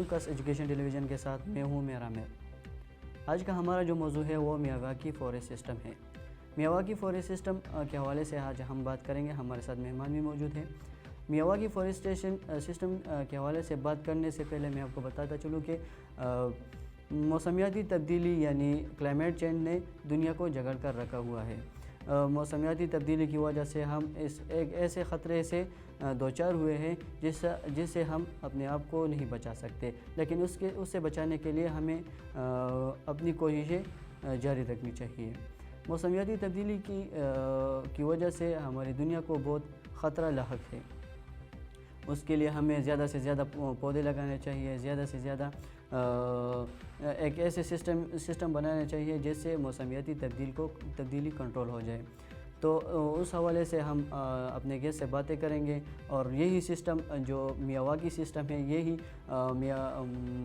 Locus education ٹیلی vision کے ساتھ میں ہوں میرا میر۔ آج کا ہمارا جو موضوع ہے وہ میاواکی فوریسٹ سسٹم ہے۔ میاواکی فوریسٹ سسٹم کے حوالے سے آج ہم بات کریں گے۔ ہمارے ساتھ مہمان بھی موجود ہیں۔ میاواکی فوریسٹ سسٹم کے حوالے سے بات کرنے سے پہلے میں آپ کو بتاتا چلوں کہ موسمیاتی تبدیلی یعنی کلائمیٹ چینج نے دنیا کو جگڑ کر رکھا ہوا ہے۔ موسمیاتی تبدیلی کی وجہ سے ہم ایک ایسے خطرے سے دوچار ہوئے ہیں جس سے ہم اپنے آپ کو نہیں بچا سکتے، لیکن اس سے بچانے کے لیے ہمیں اپنی کوششیں جاری رکھنی چاہیے۔ موسمیاتی تبدیلی کی وجہ سے ہماری دنیا کو بہت خطرہ لاحق ہے۔ اس کے لیے ہمیں زیادہ سے زیادہ پودے لگانے چاہیے، زیادہ سے زیادہ ایک ایسے سسٹم بنانا چاہیے جس سے موسمیاتی تبدیلی کنٹرول ہو جائے۔ تو اس حوالے سے ہم اپنے گیسٹ سے باتیں کریں گے، اور یہی سسٹم جو میاواکی سسٹم ہے، یہی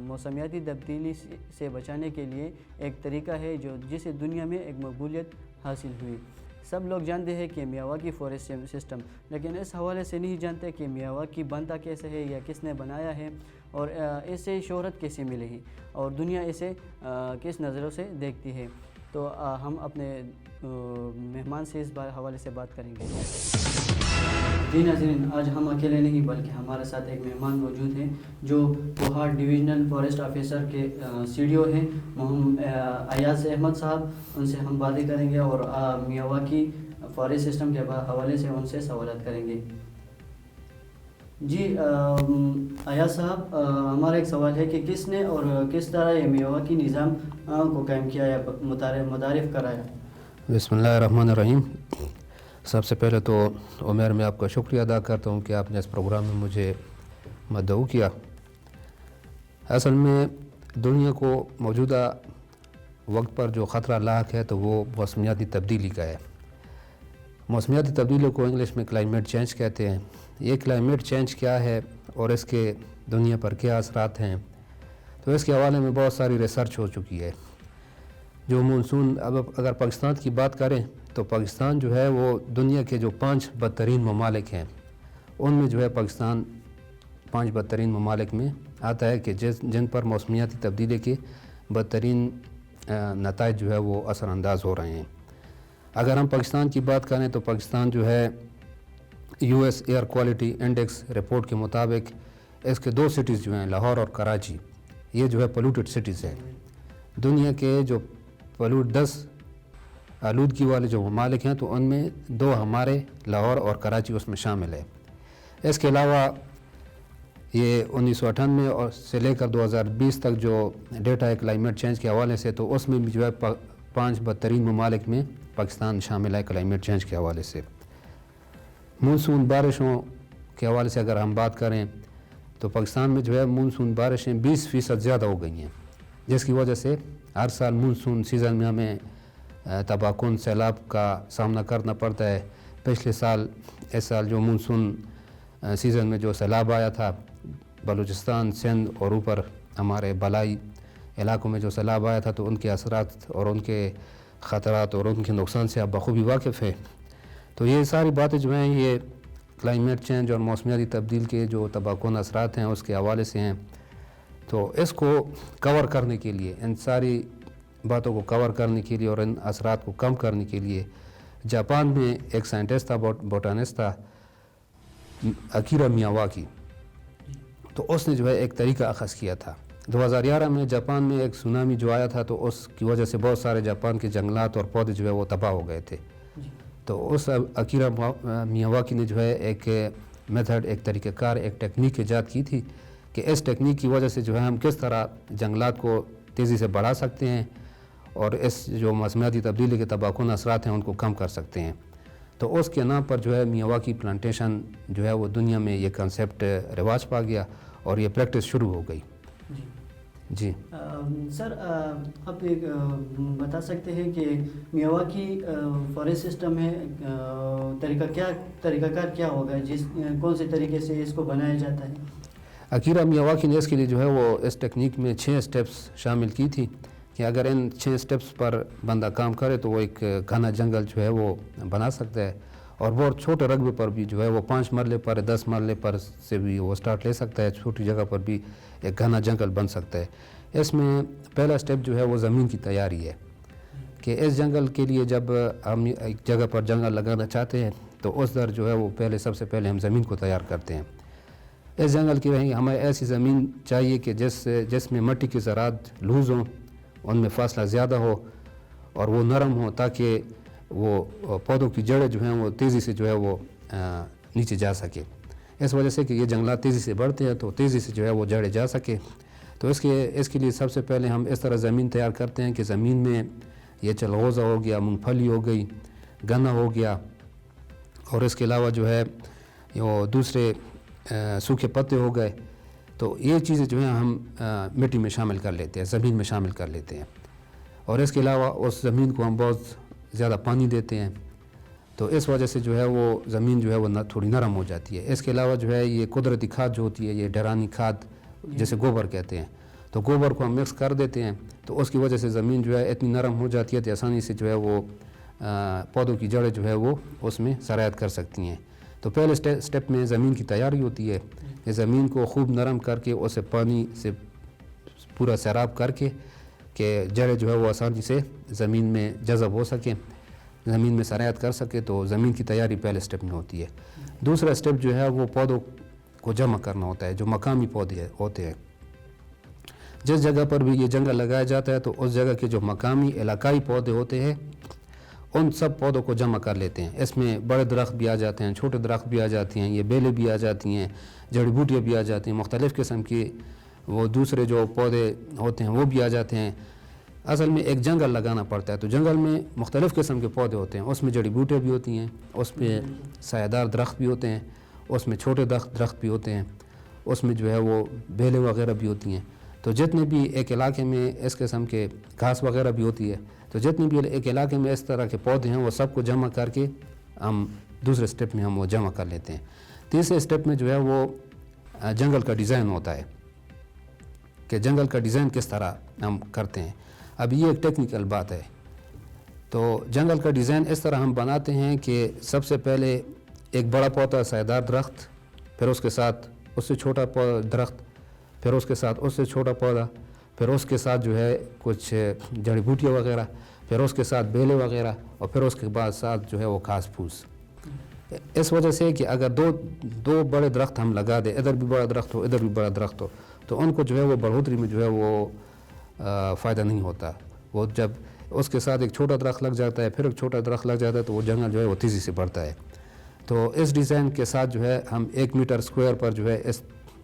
موسمیاتی تبدیلی سے بچانے کے لیے ایک طریقہ ہے جسے دنیا میں ایک مقبولیت حاصل ہوئی۔ سب لوگ جانتے ہیں کہ میاواکی فوریسٹ سسٹم، لیکن اس حوالے سے نہیں جانتے کہ میاواکی بنتا کیسے ہے یا کس نے بنایا ہے، اور اسے شہرت کیسے ملی ہے، اور دنیا اسے کس نظروں سے دیکھتی ہے۔ تو ہم اپنے مہمان سے اس حوالے سے بات کریں گے۔ جی ناظرین، آج ہم اکیلے نہیں بلکہ ہمارے ساتھ ایک مہمان موجود ہیں جو کوہاٹ ڈویژنل فارسٹ آفیسر کے CDO ہیں، ایاز احمد صاحب۔ ان سے ہم باتیں کریں گے اور میاواکی فارسٹ سسٹم کے حوالے سے ان سے سوالات کریں گے۔ جی ایاز صاحب، ہمارا ایک سوال ہے کہ کس نے اور کس طرح یہ میاواکی نظام کو قائم کیا یا متعارف کرایا؟ بسم اللہ الرحمن الرحیم۔ سب سے پہلے تو عمیر میں آپ کا شکریہ ادا کرتا ہوں کہ آپ نے اس پروگرام میں مجھے مدعو کیا۔ اصل میں دنیا کو موجودہ وقت پر جو خطرہ لاحق ہے تو وہ موسمیاتی تبدیلی کا ہے۔ موسمیاتی تبدیلی کو انگلش میں کلائمیٹ چینج کہتے ہیں۔ یہ کلائمیٹ چینج کیا ہے اور اس کے دنیا پر کیا اثرات ہیں، تو اس کے حوالے میں بہت ساری ریسرچ ہو چکی ہے۔ جو مونسون، اب اگر پاکستان کی بات کریں تو پاکستان جو ہے وہ دنیا کے جو 5 بدترین ممالک ہیں ان میں جو ہے پاکستان 5 بدترین ممالک میں آتا ہے کہ جن پر موسمیاتی تبدیلی کے بدترین نتائج جو ہے وہ اثر انداز ہو رہے ہیں۔ اگر ہم پاکستان کی بات کریں تو پاکستان جو ہے US air quality index report کے مطابق اس کے 2 سٹیز جو ہیں لاہور اور کراچی، یہ جو ہے پولوٹڈ سٹیز ہیں۔ دنیا کے جو 10 آلودگی والے جو ممالک ہیں تو ان میں 2 ہمارے لاہور اور کراچی اس میں شامل ہے۔ اس کے علاوہ یہ 1998 اور سے لے کر 2020 تک جو ڈیٹا ہے کلائمیٹ چینج کے حوالے سے، تو اس میں بھی جو ہے 5 بدترین ممالک میں پاکستان شامل ہے کلائمیٹ چینج کے حوالے سے۔ مونسون بارشوں کے حوالے سے اگر ہم بات کریں تو پاکستان میں جو ہے مونسون بارشیں 20% زیادہ ہو گئی ہیں، جس کی وجہ سے ہر سال مونسون سیزن میں ہمیں تباہ کن سیلاب کا سامنا کرنا پڑتا ہے۔ پچھلے سال، اس سال جو مونسون سیزن میں جو سیلاب آیا تھا بلوچستان، سندھ اور اوپر ہمارے بالائی علاقوں میں جو سیلاب آیا تھا، تو ان کے اثرات اور ان کے خطرات اور ان کے نقصان سے آپ بخوبی واقف ہیں۔ تو یہ ساری باتیں جو ہیں یہ کلائمیٹ چینج اور موسمیاتی تبدیل کے جو تباہ کن اثرات ہیں اس کے حوالے سے ہیں۔ تو اس کو کور کرنے کے لیے، ان ساری باتوں کو کور کرنے کے لیے اور ان اثرات کو کم کرنے کے لیے جاپان میں ایک سائنٹسٹ تھا، بوٹانسٹ تھا، اکیرا میاواکی۔ تو اس نے جو ہے ایک طریقہ اخذ کیا تھا۔ 2011 میں جاپان میں ایک سونامی جو آیا تھا، تو اس کی وجہ سے بہت سارے جاپان کے جنگلات اور پودے جو ہے وہ تباہ ہو گئے تھے۔ تو اس اکیرا میاواکی نے جو ہے ایک میتھڈ، ایک طریقہ کار، ایک ٹیکنیک ایجاد کی تھی کہ اس ٹیکنیک کی وجہ سے جو ہے ہم کس طرح جنگلات کو تیزی سے بڑھا سکتے ہیں اور اس جو موسمیاتی تبدیلی کے تباہ کن اثرات ہیں ان کو کم کر سکتے ہیں۔ تو اس کے نام پر جو ہے میاواکی پلانٹیشن جو ہے وہ دنیا میں یہ کنسیپٹ رواج پا گیا اور یہ پریکٹس شروع ہو گئی۔ جی سر، آپ ایک بتا سکتے ہیں کہ میاواکی فارسٹ سسٹم ہے، طریقہ کار کیا ہوگا، کون سے طریقے سے اس کو بنایا جاتا ہے؟ اکیرا میاواکی نے اس کے لیے جو ہے وہ اس ٹیکنیک میں 6 سٹیپس شامل کی تھی کہ اگر ان 6 سٹیپس پر بندہ کام کرے تو وہ ایک گھنا جنگل جو ہے وہ بنا سکتا ہے، اور بہت چھوٹے رقبے پر بھی جو ہے وہ 5 مرلے پر 10 مرلے پر سے بھی وہ سٹارٹ لے سکتا ہے. چھوٹی جگہ پر بھی ایک گھنا جنگل بن سکتا ہے. اس میں پہلا سٹیپ جو ہے وہ زمین کی تیاری ہے کہ اس جنگل کے لیے جب ہم ایک جگہ پر جنگل لگانا چاہتے ہیں تو اس در جو ہے وہ سب سے پہلے ہم زمین کو تیار کرتے ہیں. اس جنگل کی ہمیں ایسی زمین چاہیے کہ جس میں مٹی کی ذرات لوز ہوں, ان میں فاصلہ زیادہ ہو اور وہ نرم ہو, تاکہ وہ پودوں کی جڑیں جو ہیں وہ تیزی سے جو ہے وہ نیچے جا سکے. اس وجہ سے کہ یہ جنگلات تیزی سے بڑھتے ہیں تو تیزی سے جو ہے وہ جڑیں جا سکے. تو اس کے لیے سب سے پہلے ہم اس طرح زمین تیار کرتے ہیں کہ زمین میں یہ چلغوزہ ہو گیا, مونگ پھلی ہو گئی, گنا ہو گیا, اور اس کے علاوہ جو ہے وہ دوسرے سوکھے پتے ہو گئے. تو یہ چیزیں جو ہیں ہم مٹی میں شامل کر لیتے ہیں, زمین میں شامل کر لیتے ہیں. اور اس کے علاوہ اس زمین کو ہم بہت زیادہ پانی دیتے ہیں, تو اس وجہ سے جو ہے وہ زمین جو ہے وہ تھوڑی نرم ہو جاتی ہے. اس کے علاوہ جو ہے یہ قدرتی کھاد جو ہوتی ہے, یہ ڈرانی کھاد جیسے گوبر کہتے ہیں, تو گوبر کو ہم مکس کر دیتے ہیں, تو اس کی وجہ سے زمین جو ہے اتنی نرم ہو جاتی ہے کہ آسانی سے جو ہے وہ پودوں کی جڑیں جو ہے وہ اس میں سرایت کر سکتی ہیں. تو پہلے سٹیپ میں زمین کی تیاری ہوتی ہے کہ زمین کو خوب نرم کر کے اسے پانی سے پورا سیراب کر کے کہ جڑیں جو ہے وہ آسانی سے زمین میں جذب ہو سکیں, زمین میں سرایت کر سکے. تو زمین کی تیاری پہلے سٹیپ میں ہوتی ہے. دوسرا سٹیپ جو ہے وہ پودوں کو جمع کرنا ہوتا ہے, جو مقامی پودے ہوتے ہیں. جس جگہ پر بھی یہ جنگل لگایا جاتا ہے تو اس جگہ کے جو مقامی علاقائی پودے ہوتے ہیں ان سب پودوں کو جمع کر لیتے ہیں. اس میں بڑے درخت بھی آ جاتے ہیں, چھوٹے درخت بھی آ جاتی ہیں, یہ بیلیں بھی آ جاتی ہیں, جڑی بوٹیاں بھی آ جاتی ہیں, مختلف قسم کی وہ دوسرے جو پودے ہوتے ہیں وہ بھی آ جاتے ہیں. اصل میں ایک جنگل لگانا پڑتا ہے, تو جنگل میں مختلف قسم کے پودے ہوتے ہیں. اس میں جڑی بوٹیاں بھی ہوتی ہیں, اس میں سایہ دار درخت بھی ہوتے ہیں, اس میں چھوٹے درخت بھی ہوتے ہیں, اس میں جو ہے وہ بیلیں وغیرہ بھی ہوتی ہیں. تو جتنے بھی ایک علاقے میں اس قسم کے گھاس وغیرہ بھی ہوتی ہے, تو جتنے بھی ایک علاقے میں اس طرح کے پودے ہیں وہ سب کو جمع کر کے ہم دوسرے سٹیپ میں ہم وہ جمع کر لیتے ہیں. تیسرے سٹیپ میں جو ہے وہ جنگل کا ڈیزائن ہوتا ہے کہ جنگل کا ڈیزائن کس طرح ہم کرتے ہیں. اب یہ ایک ٹیکنیکل بات ہے. تو جنگل کا ڈیزائن اس طرح ہم بناتے ہیں کہ سب سے پہلے ایک بڑا پودا سایہ دار درخت, پھر اس کے ساتھ اس سے چھوٹا درخت, پھر اس کے ساتھ اس سے چھوٹا پودا, پھر اس کے ساتھ جو ہے کچھ جڑی بوٹیاں وغیرہ, پھر اس کے ساتھ بیلیں وغیرہ, اور پھر اس کے بعد ساتھ جو ہے وہ گھاس پھوس. اس وجہ سے کہ اگر دو بڑے درخت ہم لگا دیں, ادھر بھی بڑا درخت ہو ادھر بھی بڑا درخت ہو, تو ان کو جو ہے وہ بڑھوتری میں جو ہے وہ فائدہ نہیں ہوتا. وہ جب اس کے ساتھ ایک چھوٹا درخت لگ جاتا ہے, پھر ایک چھوٹا درخت لگ جاتا ہے, تو وہ جنگل جو ہے وہ تیزی سے بڑھتا ہے. تو اس ڈیزائن کے ساتھ جو ہے ہم 1 میٹر اسکوائر پر جو ہے اس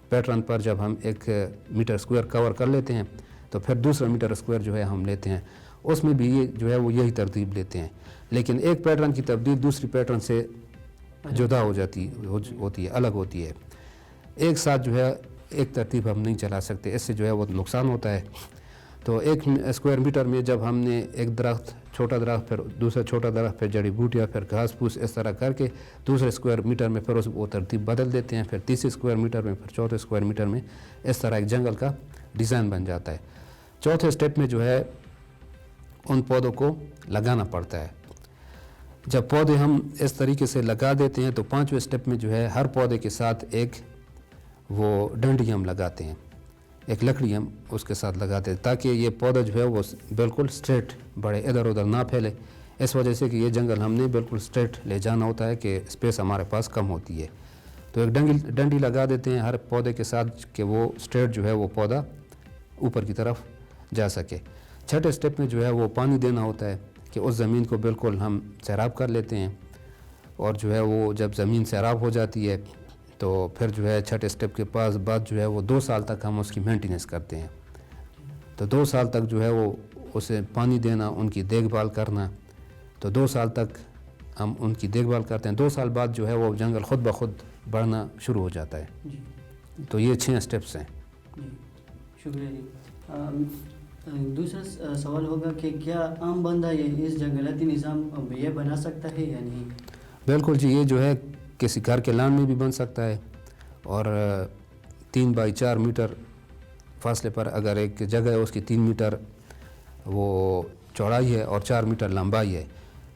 پیٹرن پر جب ہم 1 میٹر اسکوائر کور کر لیتے ہیں تو پھر دوسرا میٹر اسکوائر جو ہے ہم لیتے ہیں, اس میں بھی یہ جو ہے وہ یہی ترتیب لیتے ہیں. لیکن ایک پیٹرن کی تبدیل دوسری پیٹرن سے جدا ہو جاتی ہوتی ہے, الگ ہوتی ہے. ایک ساتھ جو ہے ایک ترتیب ہم نہیں چلا سکتے, اس سے جو ہے وہ نقصان ہوتا ہے. تو 1 اسکوائر میٹر میں جب ہم نے ایک درخت, چھوٹا درخت, پھر دوسرا چھوٹا درخت, پھر جڑی بوٹیاں, پھر گھاس پھوس, اس طرح کر کے دوسرے اسکوائر میٹر میں پھر وہ ترتیب بدل دیتے ہیں, پھر تیسرے اسکوائر میٹر میں, پھر چوتھے اسکوائر میٹر میں, اس طرح ایک جنگل کا ڈیزائن بن جاتا ہے. چوتھے سٹیپ میں جو ہے ان پودوں کو لگانا پڑتا ہے. جب پودے ہم اس طریقے سے لگا دیتے ہیں تو 5ویں سٹیپ میں جو ہے ہر پودے کے ساتھ ایک وہ ڈنڈی ہم لگاتے ہیں, ایک لکڑی ہم اس کے ساتھ لگاتے ہیں, تاکہ یہ پودا جو ہے وہ بالکل سٹریٹ بڑھے, ادھر ادھر نہ پھیلے. اس وجہ سے کہ یہ جنگل ہم نے بالکل سٹریٹ لے جانا ہوتا ہے کہ اسپیس ہمارے پاس کم ہوتی ہے. تو ایک ڈنڈی لگا دیتے ہیں ہر پودے کے ساتھ کہ وہ سٹریٹ جو ہے وہ پودا اوپر کی طرف جا سکے. چھٹے سٹیپ میں جو ہے وہ پانی دینا ہوتا ہے کہ اس زمین کو بالکل ہم سیراب کر لیتے ہیں, اور جو ہے وہ جب زمین سیراب ہو جاتی ہے تو پھر جو ہے چھٹے سٹیپ کے پاس بعد جو ہے وہ 2 سال تک ہم اس کی مینٹیننس کرتے ہیں. تو 2 سال تک جو ہے وہ اسے پانی دینا, ان کی دیکھ بھال کرنا, تو 2 سال تک ہم ان کی دیکھ بھال کرتے ہیں. 2 سال بعد جو ہے وہ جنگل خود بخود بڑھنا شروع ہو جاتا ہے. جی. تو یہ 6 سٹیپس ہیں. جی شکریہ جی. دوسرا سوال ہوگا کہ کیا عام بندہ یہ اس جنگلاتی نظام یہ بنا سکتا ہے یا نہیں؟ بالکل جی, یہ جو ہے کسی گھر کے لان میں بھی بن سکتا ہے, اور 3 بائی 4 میٹر فاصلے پر اگر ایک جگہ ہے اس کی 3 میٹر وہ چوڑائی ہے اور 4 میٹر لمبائی ہے,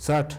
60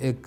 1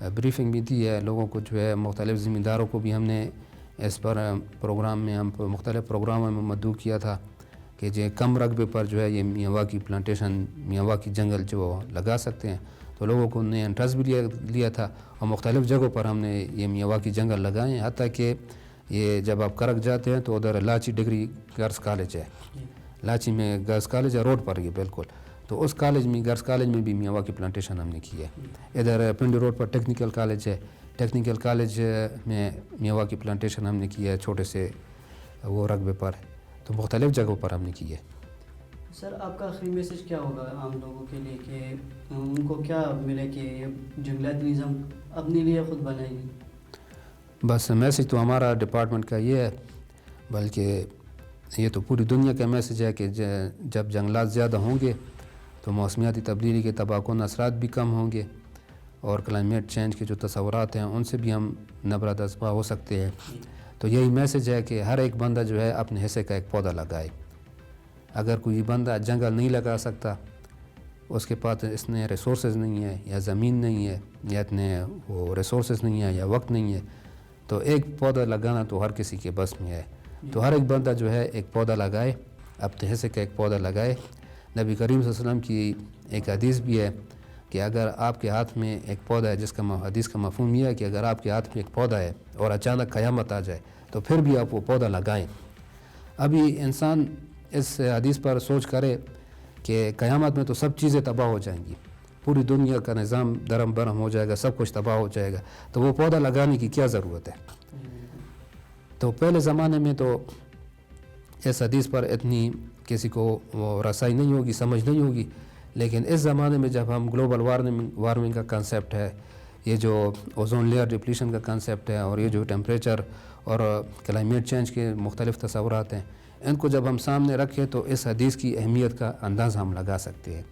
بریفنگ بھی دی ہے لوگوں کو، جو ہے مختلف ذمہ داروں کو بھی ہم نے اس پر پروگرام میں مختلف پروگراموں میں مدعو کیا تھا کہ جو کم رقبے پر جو ہے یہ میاواکی پلانٹیشن، میاواکی جنگل جو لگا سکتے ہیں. تو لوگوں کو نے انٹرسٹ بھی لیا تھا اور مختلف جگہوں پر ہم نے یہ میاواکی جنگل لگائے ہیں. حتیٰ کہ یہ جب آپ کرک جاتے ہیں تو ادھر لاچی ڈگری گرلس کالج ہے، لاچی میں گرلس کالج ہے، روڈ پر یہ بالکل. تو اس کالج میں، گرلس کالج میں بھی میاواکی پلانٹیشن ہم نے کی ہے. ادھر پنڈی روڈ پر ٹیکنیکل کالج ہے، ٹیکنیکل کالج میں میاواکی پلانٹیشن ہم نے کی ہے چھوٹے سے وہ رقبے پر. تو مختلف جگہوں پر ہم نے کی ہے. سر آپ کا آخری میسج کیا ہوگا عام لوگوں کے لیے کہ ان کو کیا ملے کہ یہ جنگلات نظام اپنے لیے خود بنائیں گے؟ بس میسج تو ہمارا ڈپارٹمنٹ کا یہ ہے، بلکہ یہ تو پوری دنیا کا میسج ہے کہ جب جنگلات زیادہ ہوں گے تو موسمیاتی تبدیلی کے تباہ کن اثرات بھی کم ہوں گے اور کلائمیٹ چینج کے جو تصورات ہیں ان سے بھی ہم نبرد اسباہ ہو سکتے ہیں. تو یہی میسج ہے کہ ہر ایک بندہ جو ہے اپنے حصے کا ایک پودا لگائے. اگر کوئی بندہ جنگل نہیں لگا سکتا، اس کے پاس اس نے ریسورسز نہیں ہے یا زمین نہیں ہے یا اتنے وہ ریسورسز نہیں ہے یا وقت نہیں ہے، تو ایک پودا لگانا تو ہر کسی کے بس میں ہے. تو ہر ایک بندہ جو ہے ایک پودا لگائے، اپنے حصے کا ایک پودا لگائے. نبی کریم صلی اللہ علیہ وسلم کی ایک حدیث بھی ہے کہ اگر آپ کے ہاتھ میں ایک پودا ہے، جس کا حدیث کا مفہوم یہ ہے کہ اگر آپ کے ہاتھ میں ایک پودا ہے اور اچانک قیامت آ جائے تو پھر بھی آپ وہ پودا لگائیں. ابھی انسان اس حدیث پر سوچ کرے کہ قیامت میں تو سب چیزیں تباہ ہو جائیں گی، پوری دنیا کا نظام درم برہم ہو جائے گا، سب کچھ تباہ ہو جائے گا، تو وہ پودا لگانے کی کیا ضرورت ہے؟ تو پہلے زمانے میں تو اس حدیث پر اتنی کسی کو وہ رسائی نہیں ہوگی، سمجھ نہیں ہوگی. لیکن اس زمانے میں جب ہم گلوبل وارمنگ کا کنسیپٹ ہے، یہ جو اوزون لیئر ڈپلیشن کا کنسیپٹ ہے اور یہ جو ٹیمپریچر اور کلائمیٹ چینج کے مختلف تصورات ہیں، ان کو جب ہم سامنے رکھیں تو اس حدیث کی اہمیت کا اندازہ ہم لگا سکتے ہیں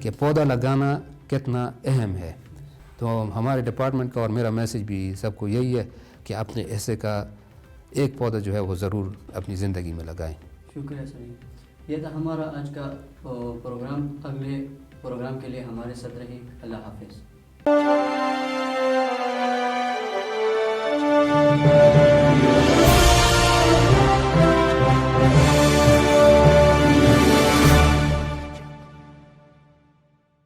کہ پودا لگانا کتنا اہم ہے. تو ہمارے ڈپارٹمنٹ کا اور میرا میسج بھی سب کو یہی ہے کہ اپنے حصے کا ایک پودا جو ہے وہ ضرور اپنی زندگی میں لگائیں. شکریہ سر. یہ تھا ہمارا آج کا پروگرام. اگلے پروگرام کے لیے ہمارے ساتھ رہی. اللہ حافظ.